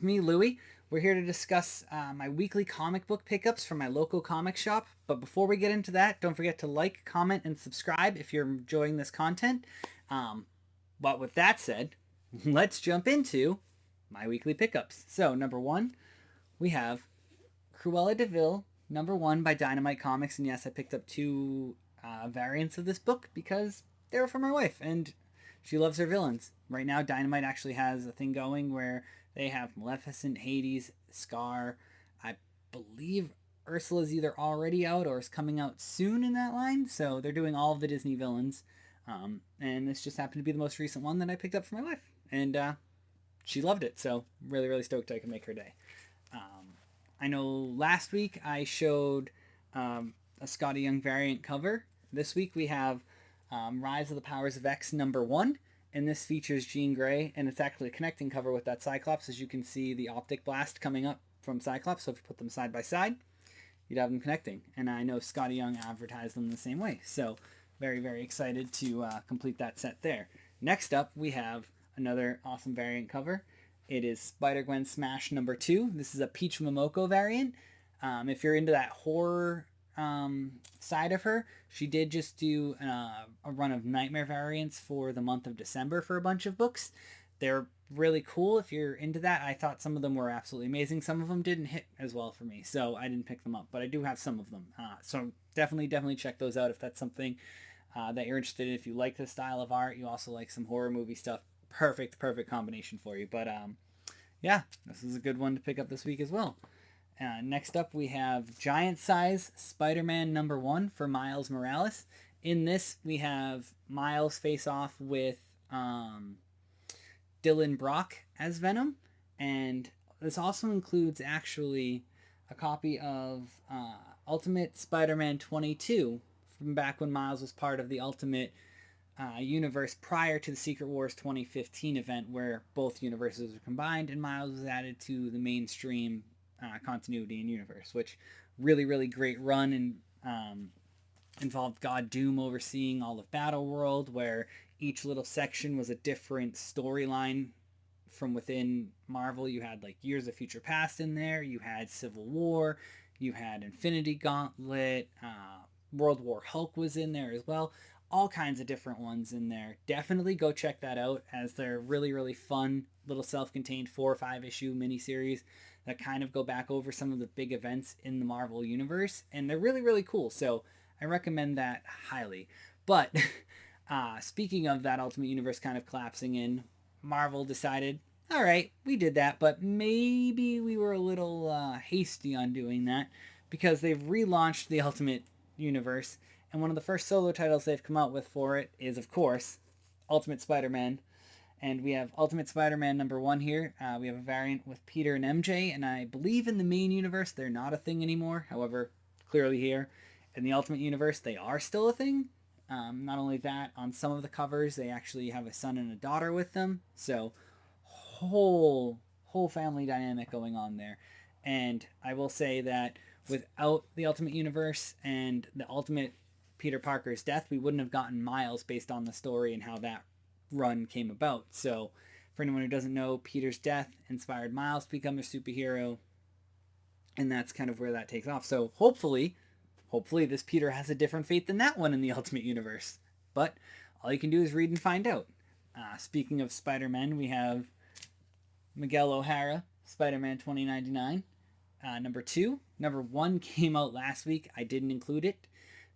with me, Louie. We're here to discuss my weekly comic book pickups from my local comic shop. But before we get into that, don't forget to like, comment, and subscribe if you're enjoying this content. Um, but with that said, let's jump into my weekly pickups. So, number one, we have Cruella de Vil, number one by Dynamite Comics. And yes, I picked up two variants of this book because they were for my wife, and she loves her villains. Right now, Dynamite actually has a thing going where they have Maleficent, Hades, Scar. I believe Ursula's either already out or is coming out soon in that line. So they're doing all of the Disney villains. And this just happened to be the most recent one that I picked up for my wife. And she loved it. So really, really stoked I could make her day. I know last week I showed a Scotty Young variant cover. This week we have Rise of the Powers of X number one. And this features Jean Grey, and it's actually a connecting cover with that Cyclops. As you can see, the optic blast coming up from Cyclops. So if you put them side by side, you'd have them connecting. And I know Scotty Young advertised them the same way. So very, very excited to complete that set there. Next up, we have another awesome variant cover. It is Spider-Gwen Smash number two. This is a Peach Momoko variant. If you're into that horror side of her, she did just do a run of Nightmare variants for the month of December for a bunch of books. They're really cool if you're into that. I thought some of them were absolutely amazing. Some of them didn't hit as well for me, so I didn't pick them up, but I do have some of them. So definitely check those out if that's something that you're interested in. If you like this style of art, you also like some horror movie stuff, perfect combination for you. But yeah, this is a good one to pick up this week as well. Next up, we have Giant Size Spider-Man number one for Miles Morales. In this, we have Miles face off with Dylan Brock as Venom. And this also includes actually a copy of Ultimate Spider-Man 22 from back when Miles was part of the Ultimate universe prior to the Secret Wars 2015 event where both universes were combined and Miles was added to the mainstream continuity and universe, which really great run, and involved God Doom overseeing all of Battle World, where each little section was a different storyline from within Marvel. You had like Years of Future Past in there, you had Civil War, you had Infinity Gauntlet, World War Hulk was in there as well. All kinds of different ones in there. Definitely go check that out, as they're really fun little self-contained 4 or 5 issue miniseries that kind of go back over some of the big events in the Marvel universe, and they're really cool. So I recommend that highly. But speaking of that Ultimate Universe kind of collapsing in, Marvel decided, all right, we did that, but maybe we were a little hasty on doing that, because they've relaunched the Ultimate Universe, and one of the first solo titles they've come out with for it is, of course, Ultimate Spider-Man. And we have Ultimate Spider-Man number one here. We have a variant with Peter and MJ, and I believe in the main universe they're not a thing anymore. However, clearly here in the Ultimate Universe they are still a thing. Not only that, on some of the covers they actually have a son and a daughter with them. So whole family dynamic going on there. And I will say that without the Ultimate Universe and the Ultimate Peter Parker's death, we wouldn't have gotten Miles based on the story and how that run came about. So for anyone who doesn't know, Peter's death inspired Miles to become a superhero, and that's kind of where that takes off. So hopefully this Peter has a different fate than that one in the Ultimate Universe, but all you can do is read and find out. Speaking of Spider-Man, we have Miguel O'Hara, Spider-Man 2099 number two. Number one came out last week. I didn't include it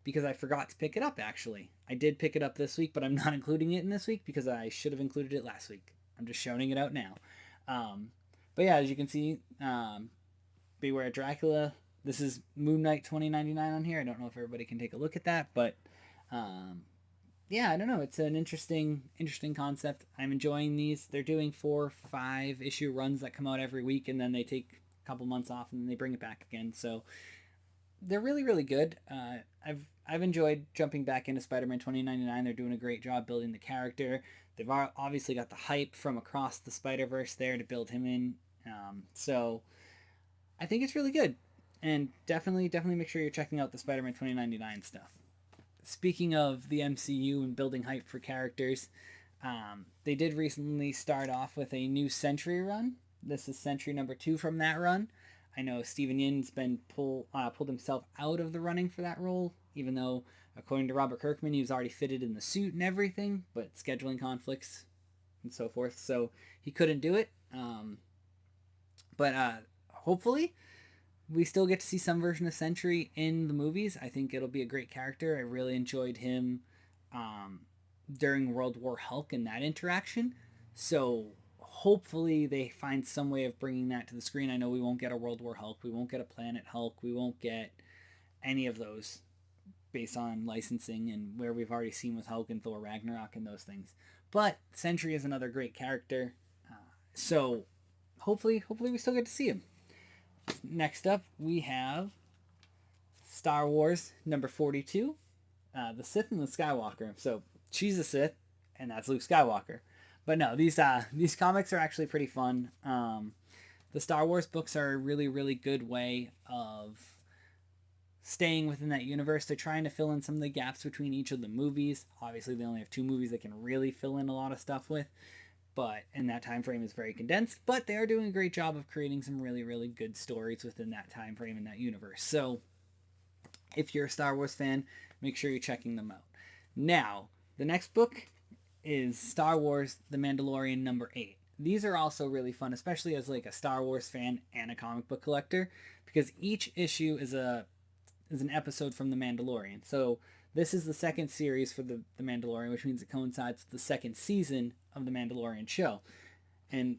because I forgot to pick it up, actually. I did pick it up this week, but I'm not including it in this week because I should have included it last week. I'm just shouting it out now. But yeah, as you can see, Beware Dracula. This is Moon Knight 2099 on here. I don't know if everybody can take a look at that, but yeah, I don't know. It's an interesting concept. I'm enjoying these. They're doing 4 or 5 issue runs that come out every week, and then they take a couple months off, and then they bring it back again. So they're really good. I've enjoyed jumping back into Spider-Man 2099. They're doing a great job building the character. They've obviously got the hype from Across the Spider-Verse there to build him in. So I think it's really good. And definitely make sure you're checking out the Spider-Man 2099 stuff. Speaking of the MCU and building hype for characters, they did recently start off with a new Century run. This is Century number 2 from that run. I know Steven Yeun's been pulled himself out of the running for that role, even though, according to Robert Kirkman, he was already fitted in the suit and everything, but scheduling conflicts and so forth, so he couldn't do it. But hopefully, we still get to see some version of Sentry in the movies. I think it'll be a great character. I really enjoyed him during World War Hulk and that interaction. So hopefully they find some way of bringing that to the screen. I know we won't get a World War Hulk. We won't get a Planet Hulk. We won't get any of those based on licensing and where we've already seen with Hulk and Thor Ragnarok and those things. But Sentry is another great character. So hopefully we still get to see him. Next up, we have Star Wars number 42, the Sith and the Skywalker. So she's a Sith, and that's Luke Skywalker. But no, these comics are actually pretty fun. The Star Wars books are a really, really good way of staying within that universe. They're trying to fill in some of the gaps between each of the movies. Obviously, they only have 2 movies they can really fill in a lot of stuff with. And that time frame is very condensed, but they are doing a great job of creating some really, really good stories within that time frame and that universe. So if you're a Star Wars fan, make sure you're checking them out. Now, the next book is Star Wars The Mandalorian number 8. These are also really fun, especially as like a Star Wars fan and a comic book collector, because each issue is an episode from The Mandalorian. So this is the second series for the Mandalorian, which means it coincides with the second season of the Mandalorian show. And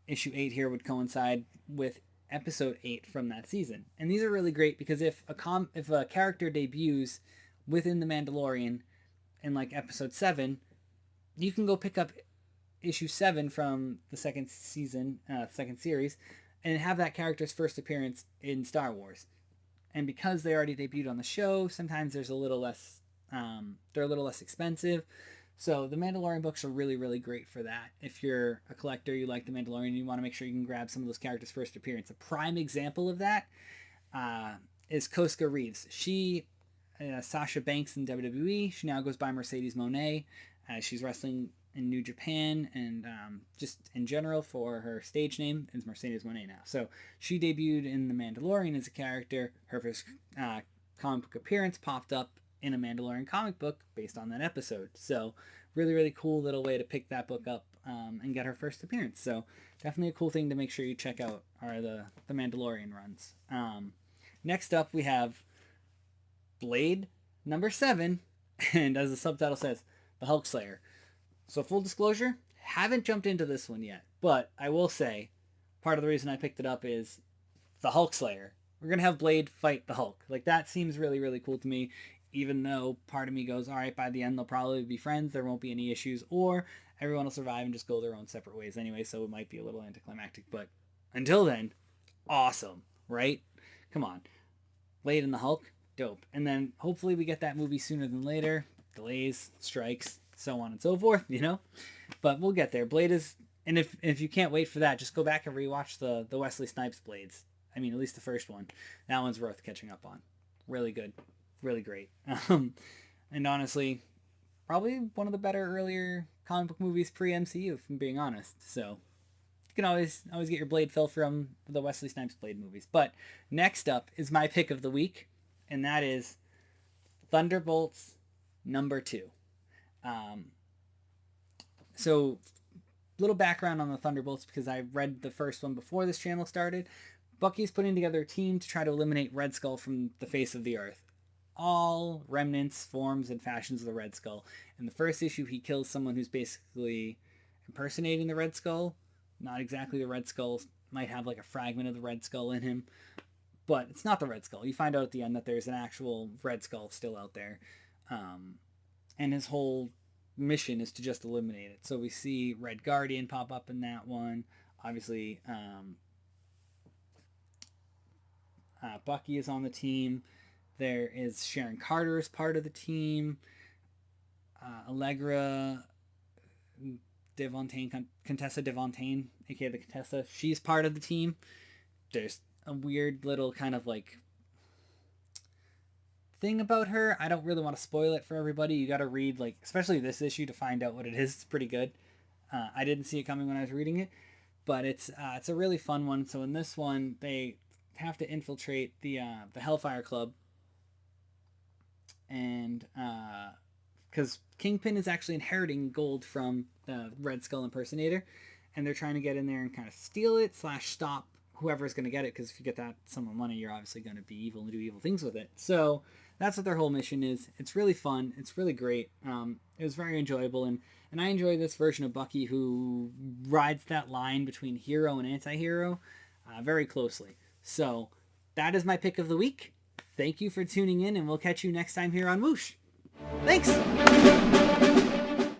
issue 8 here would coincide with episode 8 from that season. And these are really great because if a character debuts within the Mandalorian in like episode 7, you can go pick up issue 7 from the second season, second series, and have that character's first appearance in Star Wars. And because they already debuted on the show, sometimes there's a little less, they're a little less expensive. So the Mandalorian books are really, really great for that. If you're a collector, you like the Mandalorian, you want to make sure you can grab some of those characters' first appearance. A prime example of that is Koska Reeves. She, Sasha Banks in WWE, she now goes by Mercedes Moné. She's wrestling in New Japan, and just in general for her stage name is Mercedes Moné now. So she debuted in The Mandalorian as a character. Her first comic book appearance popped up in a Mandalorian comic book based on that episode. So really, really cool little way to pick that book up and get her first appearance. So definitely a cool thing to make sure you check out are the Mandalorian runs. Next up, we have Blade number 7, and as the subtitle says, the Hulk Slayer. So full disclosure, haven't jumped into this one yet, but I will say part of the reason I picked it up is the Hulk Slayer. We're going to have Blade fight the Hulk. Like, that seems really, really cool to me, even though part of me goes, all right, by the end they'll probably be friends, there won't be any issues, or everyone will survive and just go their own separate ways anyway, so it might be a little anticlimactic, but until then, awesome, right? Come on. Blade and the Hulk, dope. And then hopefully we get that movie sooner than later. Delays, strikes, so on and so forth, you know? But we'll get there. Blade is... And if you can't wait for that, just go back and rewatch the Wesley Snipes Blades. I mean, at least the first one. That one's worth catching up on. Really good. Really great. And honestly, probably one of the better earlier comic book movies pre-MCU, if I'm being honest. So you can always get your Blade fill from the Wesley Snipes Blade movies. But next up is my pick of the week, and that is Thunderbolts number 2. So little background on the Thunderbolts, because I read the first one before this channel started. Bucky's putting together a team to try to eliminate Red Skull from the face of the earth. All remnants, forms, and fashions of the Red Skull. In the first issue, he kills someone who's basically impersonating the Red Skull. Not exactly the Red Skull. Might have like a fragment of the Red Skull in him. But it's not the Red Skull. You find out at the end that there's an actual Red Skull still out there. And his whole mission is to just eliminate it. So we see Red Guardian pop up in that one. Obviously, Bucky is on the team. There is Sharon Carter as part of the team. Allegra Devontaine, Contessa Devontaine, aka the Contessa, she's part of the team. There's a weird little kind of like thing about her. I don't really want to spoil it for everybody. You got to read, like, especially this issue to find out what it is. It's pretty good. I didn't see it coming when I was reading it. but it's a really fun one. So in this one, they have to infiltrate the Hellfire Club, and because Kingpin is actually inheriting gold from the Red Skull impersonator, and they're trying to get in there and kind of steal it / stop whoever's going to get it, because if you get that sum of money, you're obviously going to be evil and do evil things with it. So that's what their whole mission is. It's really fun. It's really great. It was very enjoyable, and I enjoy this version of Bucky who rides that line between hero and anti-hero very closely. So that is my pick of the week. Thank you for tuning in, and we'll catch you next time here on Whoosh. Thanks!